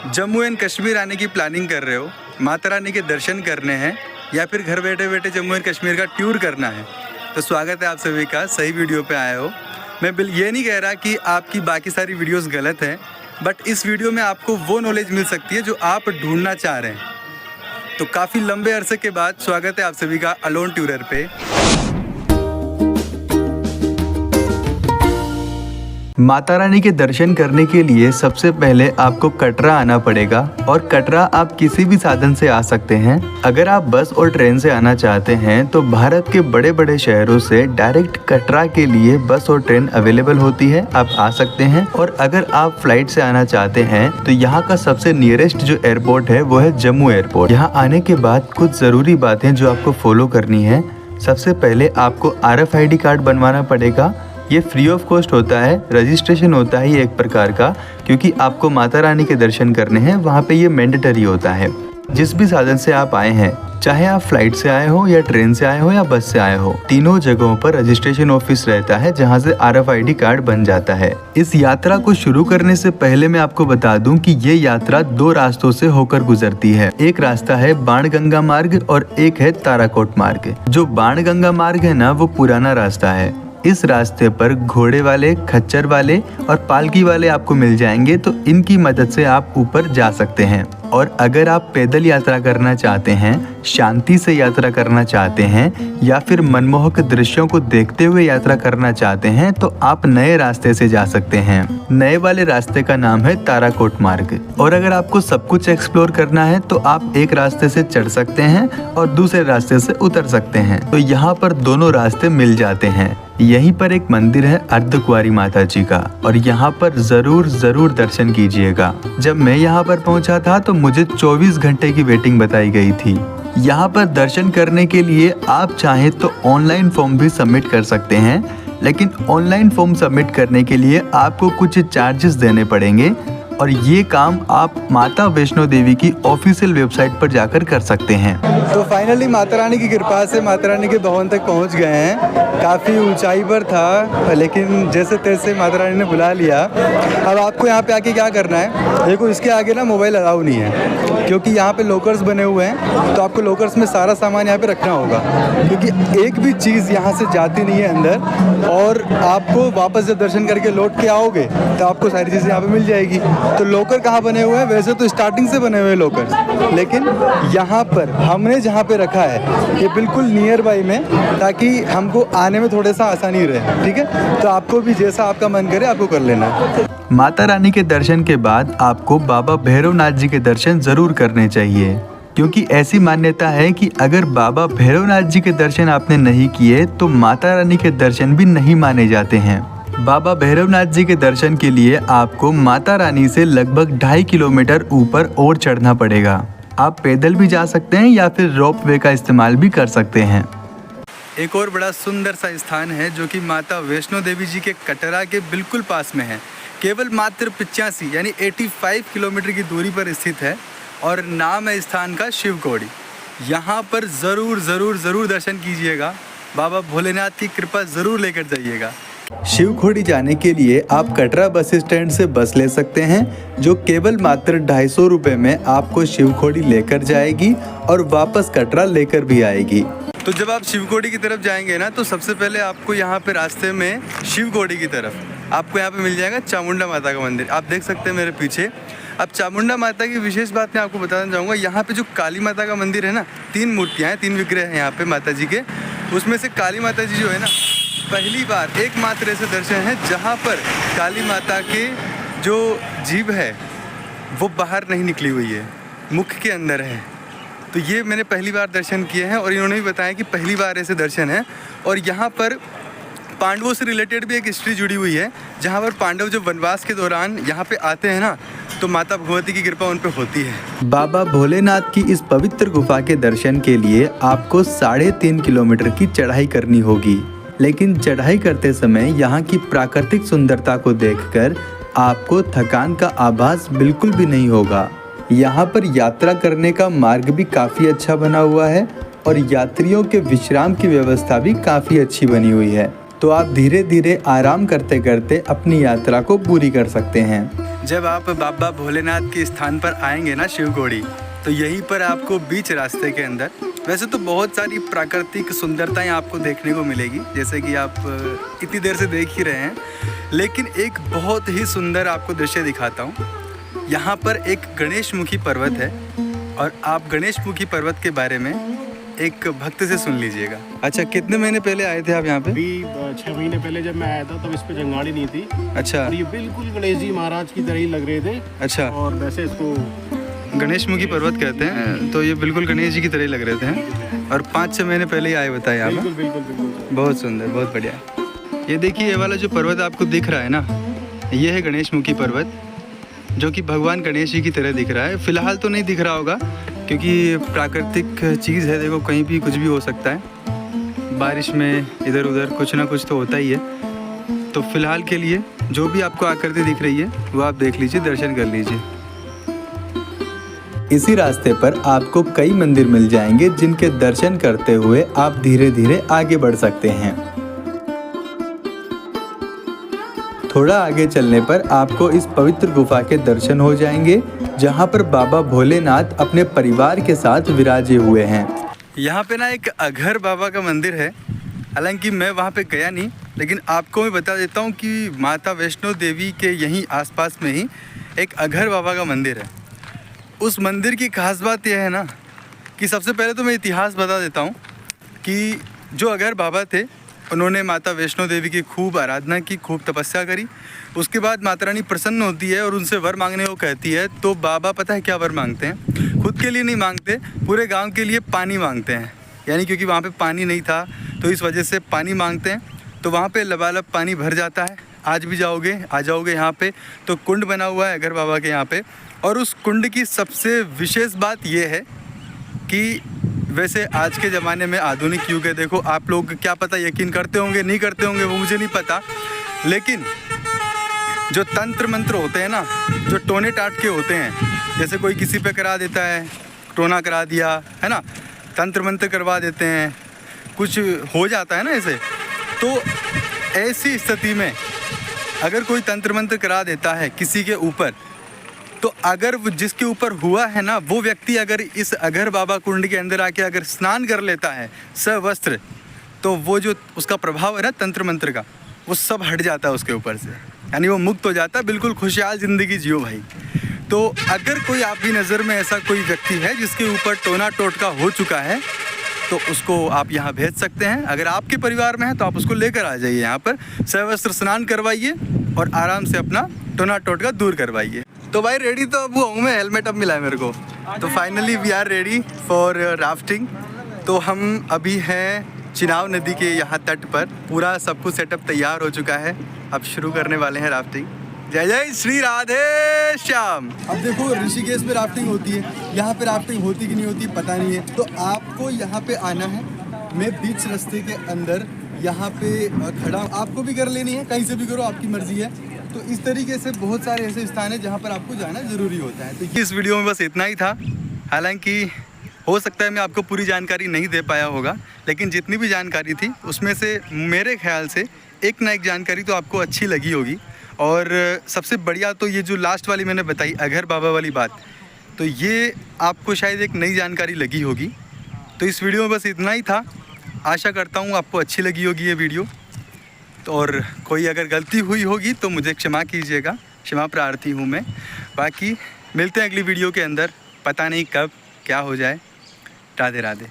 Jammu and Kashmir आने की planning कर रहे हो, माता रानी के दर्शन करने हैं या फिर घर बैठे बैठे जम्मू एंड कश्मीर का टूर करना है, तो स्वागत है आप सभी का, सही वीडियो पे आए हो। मैं ये नहीं कह रहा कि आपकी बाकी सारी वीडियोस गलत हैं, बट इस वीडियो में आपको वो नॉलेज मिल सकती है जो आप ढूंढना चाह रहे हैं। तो काफ़ी लंबे अरसे के बाद स्वागत है आप सभी का अलोन टूरर पे। माता रानी के दर्शन करने के लिए सबसे पहले आपको कटरा आना पड़ेगा और कटरा आप किसी भी साधन से आ सकते हैं। अगर आप बस और ट्रेन से आना चाहते हैं तो भारत के बड़े बड़े शहरों से डायरेक्ट कटरा के लिए बस और ट्रेन अवेलेबल होती है, आप आ सकते हैं। और अगर आप फ्लाइट से आना चाहते हैं तो यहाँ का सबसे नियरेस्ट जो एयरपोर्ट है वो है जम्मू एयरपोर्ट। यहाँ आने के बाद कुछ ज़रूरी बातें जो आपको फॉलो करनी है। सबसे पहले आपको RFID कार्ड बनवाना पड़ेगा। ये फ्री ऑफ कॉस्ट होता है, रजिस्ट्रेशन होता है ये एक प्रकार का, क्योंकि आपको माता रानी के दर्शन करने हैं, वहाँ पे ये मैंडेटरी होता है। जिस भी साधन से आप आए हैं, चाहे आप फ्लाइट से आए हो या ट्रेन से आए हो या बस से आए हो, तीनों जगहों पर रजिस्ट्रेशन ऑफिस रहता है जहाँ से RFID कार्ड बन जाता है। इस यात्रा को शुरू करने से पहले मैं आपको बता दूं कि ये यात्रा 2 रास्तों से होकर गुजरती है। एक रास्ता है बाणगंगा मार्ग और एक है ताराकोट मार्ग। जो बाणगंगा मार्ग है ना, वो पुराना रास्ता है। इस रास्ते पर घोड़े वाले, खच्चर वाले और पालकी वाले आपको मिल जाएंगे, तो इनकी मदद से आप ऊपर जा सकते हैं। और अगर आप पैदल यात्रा करना चाहते हैं, शांति से यात्रा करना चाहते हैं या फिर मनमोहक दृश्यों को देखते हुए यात्रा करना चाहते हैं, तो आप नए रास्ते से जा सकते हैं। नए वाले रास्ते का नाम है ताराकोट मार्ग। और अगर आपको सब कुछ एक्सप्लोर करना है तो आप एक रास्ते से चढ़ सकते हैं और दूसरे रास्ते से उतर सकते हैं। तो यहाँ पर दोनों रास्ते मिल जाते हैं। यहीं पर एक मंदिर है अर्धकुंवारी माता जी का, और यहाँ पर जरूर दर्शन कीजिएगा। जब मैं यहाँ पर पहुँचा था तो मुझे 24 घंटे की वेटिंग बताई गई थी। यहाँ पर दर्शन करने के लिए आप चाहें तो ऑनलाइन फॉर्म भी सबमिट कर सकते हैं, लेकिन ऑनलाइन फॉर्म सबमिट करने के लिए आपको कुछ चार्जेस देने पड़ेंगे, और ये काम आप माता वैष्णो देवी की ऑफिशियल वेबसाइट पर जाकर कर सकते हैं। तो फाइनली माता रानी की कृपा से माता रानी के भवन तक पहुंच गए हैं। काफ़ी ऊंचाई पर था, लेकिन जैसे तैसे माता रानी ने बुला लिया। अब आपको यहाँ पे आके क्या करना है, देखो इसके आगे ना मोबाइल अलाउ नहीं है, क्योंकि यहाँ पे लॉकर्स बने हुए हैं। तो आपको लॉकर्स में सारा सामान यहाँ पे रखना होगा, क्योंकि एक भी चीज़ यहाँ से जाती नहीं है अंदर। और आपको वापस जब दर्शन करके लौट के आओगे तो आपको सारी चीज़ें यहाँ पे मिल जाएगी। तो लॉकर कहाँ बने हुए हैं, वैसे तो स्टार्टिंग से बने हुए लॉकर, लेकिन यहाँ पर हमने जहाँ पे रखा है ये बिल्कुल नियर बाई में, ताकि हमको आने में थोड़ा सा आसानी रहे। ठीक है, तो आपको भी जैसा आपका मन करे आपको कर लेना है। माता रानी के दर्शन के बाद आपको बाबा भैरवनाथ जी के दर्शन जरूर करने चाहिए, क्योंकि ऐसी मान्यता है कि अगर बाबा भैरवनाथ जी के दर्शन आपने नहीं किए तो माता रानी के दर्शन भी नहीं माने जाते हैं। बाबा भैरवनाथ जी के दर्शन के लिए आपको माता रानी से लगभग 2.5 किलोमीटर ऊपर और चढ़ना पड़ेगा। आप पैदल भी जा सकते हैं या फिर रोप वे का इस्तेमाल भी कर सकते हैं। एक और बड़ा सुंदर सा स्थान है जो कि माता वैष्णो देवी जी के कटरा के बिल्कुल पास में है। केवल मात्र 85 यानी 85 किलोमीटर की दूरी पर स्थित है, और नाम है स्थान का शिवखोड़ी। यहाँ पर ज़रूर दर्शन कीजिएगा। बाबा भोलेनाथ की कृपा ज़रूर लेकर जाइएगा। शिवखोड़ी जाने के लिए आप कटरा बस स्टैंड से बस ले सकते हैं, जो केवल मात्र 250 रुपये में आपको शिवखोड़ी लेकर जाएगी और वापस कटरा लेकर भी आएगी। तो जब आप शिवखोड़ी की तरफ जाएंगे ना, तो सबसे पहले आपको यहाँ पे रास्ते में शिवखोड़ी की तरफ आपको यहाँ पे मिल जाएगा चामुंडा माता का मंदिर। आप देख सकते हैं मेरे पीछे। अब चामुंडा माता की विशेष बात मैं आपको बताना चाहूँगा। यहाँ पे जो काली माता का मंदिर है ना, 3 मूर्तियाँ हैं, 3 विग्रह हैं यहाँ पे माता जी के। उसमें से काली माता जी जो है ना, पहली बार एकमात्र ऐसे दर्शन है जहाँ पर काली माता के जो जीभ है वो बाहर नहीं निकली हुई है, मुख के अंदर है। तो ये मैंने पहली बार दर्शन किए हैं, और इन्होंने भी बताया कि पहली बार ऐसे दर्शन है। और यहाँ पर पांडवों से रिलेटेड भी एक हिस्ट्री जुड़ी हुई है, जहाँ पर पांडव जो वनवास के दौरान यहाँ पे आते हैं ना, तो माता भगवती की कृपा उन पे होती है। बाबा भोलेनाथ की इस पवित्र गुफा के दर्शन के लिए आपको 3.5 किलोमीटर की चढ़ाई करनी होगी, लेकिन चढ़ाई करते समय यहाँ की प्राकृतिक सुंदरता को देखकर आपको थकान का आभास बिल्कुल भी नहीं होगा। यहाँ पर यात्रा करने का मार्ग भी काफ़ी अच्छा बना हुआ है, और यात्रियों के विश्राम की व्यवस्था भी काफ़ी अच्छी बनी हुई है। तो आप धीरे धीरे आराम करते करते अपनी यात्रा को पूरी कर सकते हैं। जब आप बाबा भोलेनाथ के स्थान पर आएंगे ना शिवकोड़ी, तो यहीं पर आपको बीच रास्ते के अंदर वैसे तो बहुत सारी प्राकृतिक सुंदरताएं आपको देखने को मिलेगी, जैसे कि आप इतनी देर से देख ही रहे हैं, लेकिन एक बहुत ही सुंदर आपको दृश्य दिखाता हूँ। यहाँ पर एक गणेश मुखी पर्वत है और आप गणेश मुखी पर्वत के बारे में एक भक्त से सुन लीजिएगा। अच्छा, कितने महीने पहले आए थे आप यहाँ पे? अभी 6 महीने पहले जब मैं आया था तब इस पे जंगाड़ी नहीं थी। अच्छा। और ये बिल्कुल गणेश जी महाराज की तरह ही लग रहे थे। अच्छा। और वैसे इसको गणेश मुखी पर्वत कहते हैं, तो ये बिल्कुल गणेश जी की तरह ही लग रहे थे। और 5-6 महीने पहले ही आए बताए आप? बिल्कुल बिल्कुल बिल्कुल। बहुत सुंदर, बहुत बढ़िया। ये देखिए, ये वाला जो पर्वत आपको दिख रहा है ना, ये है गणेश मुखी पर्वत, जो कि भगवान गणेश जी की तरह दिख रहा है। फिलहाल तो नहीं दिख रहा होगा क्योंकि प्राकृतिक चीज़ है, देखो कहीं भी कुछ भी हो सकता है, बारिश में इधर उधर कुछ ना कुछ तो होता ही है। तो फिलहाल के लिए जो भी आपको आकृति दिख रही है वो आप देख लीजिए, दर्शन कर लीजिए। इसी रास्ते पर आपको कई मंदिर मिल जाएंगे जिनके दर्शन करते हुए आप धीरे धीरे आगे बढ़ सकते हैं। थोड़ा आगे चलने पर आपको इस पवित्र गुफा के दर्शन हो जाएंगे, जहां पर बाबा भोलेनाथ अपने परिवार के साथ विराजे हुए हैं। यहाँ पे ना एक अघर बाबा का मंदिर है, हालांकि मैं वहाँ पे गया नहीं, लेकिन आपको मैं बता देता हूँ कि माता वैष्णो देवी के यहीं आसपास में ही एक अघर बाबा का मंदिर है। उस मंदिर की खास बात यह है ना कि सबसे पहले तो मैं इतिहास बता देता हूँ कि जो अघर बाबा थे, उन्होंने माता वैष्णो देवी की खूब आराधना की, खूब तपस्या करी। उसके बाद माता रानी प्रसन्न होती है और उनसे वर मांगने को कहती है। तो बाबा पता है क्या वर मांगते हैं? खुद के लिए नहीं मांगते, पूरे गांव के लिए पानी मांगते हैं। यानी क्योंकि वहाँ पे पानी नहीं था तो इस वजह से पानी मांगते हैं। तो वहाँ पे लबालब पानी भर जाता है। आज भी जाओगे, आ जाओगे यहाँ पे तो कुंड बना हुआ है अघर बाबा के यहाँ पे। और उस कुंड की सबसे विशेष बात ये है कि वैसे आज के ज़माने में आधुनिक युग है, देखो आप लोग क्या पता यकीन करते होंगे नहीं करते होंगे वो मुझे नहीं पता, लेकिन जो तंत्र मंत्र होते हैं ना, जो टोने टाट के होते हैं, जैसे कोई किसी पे करा देता है, टोना करा दिया है ना, तंत्र मंत्र करवा देते हैं, कुछ हो जाता है ना ऐसे, तो ऐसी स्थिति में अगर कोई तंत्र मंत्र करा देता है किसी के ऊपर, तो अगर जिसके ऊपर हुआ है ना वो व्यक्ति अगर इस अघर बाबा कुंड के अंदर आके अगर स्नान कर लेता है सवस्त्र, तो वो जो उसका प्रभाव है ना तंत्र मंत्र का, वो सब हट जाता है उसके ऊपर से, यानी वो मुक्त हो जाता है। बिल्कुल खुशहाल ज़िंदगी जियो भाई। तो अगर कोई आपकी नज़र में ऐसा कोई व्यक्ति है जिसके ऊपर टोना टोटका हो चुका है, तो उसको आप यहाँ भेज सकते हैं। अगर आपके परिवार में है तो आप उसको लेकर आ जाइए, यहाँ पर सवस्त्र स्नान करवाइए और आराम से अपना टोना टोटका दूर करवाइए। तो भाई रेडी तो अब हूँ मैं, हेलमेट अब मिला है मेरे को। तो finally we are ready for rafting. तो हम अभी हैं चिनाव नदी के यहाँ तट पर, पूरा सब कुछ सेटअप तैयार हो चुका है, अब शुरू करने वाले हैं राफ्टिंग। जय जय श्री राधे श्याम। अब देखो ऋषिकेश में राफ्टिंग होती है, यहाँ पे राफ्टिंग होती कि नहीं होती पता नहीं है। तो आपको यहाँ पे आना है, मैं बीच रास्ते के अंदर यहाँ पे खड़ा हूँ, आपको भी कर लेनी है, कहीं से भी करो आपकी मर्जी है। तो इस तरीके से बहुत सारे ऐसे स्थान हैं जहाँ पर आपको जाना ज़रूरी होता है। तो इस वीडियो में बस इतना ही था, हालांकि हो सकता है मैं आपको पूरी जानकारी नहीं दे पाया होगा, लेकिन जितनी भी जानकारी थी उसमें से मेरे ख्याल से एक ना एक जानकारी तो आपको अच्छी लगी होगी। और सबसे बढ़िया तो ये जो लास्ट वाली मैंने बताई अघर बाबा वाली बात, तो ये आपको शायद एक नई जानकारी लगी होगी। तो इस वीडियो में बस इतना ही था, आशा करता हूँ आपको अच्छी लगी होगी ये वीडियो। तो और कोई अगर गलती हुई होगी तो मुझे क्षमा कीजिएगा, क्षमा प्रार्थी हूँ मैं। बाकी मिलते हैं अगली वीडियो के अंदर, पता नहीं कब क्या हो जाए। राधे राधे।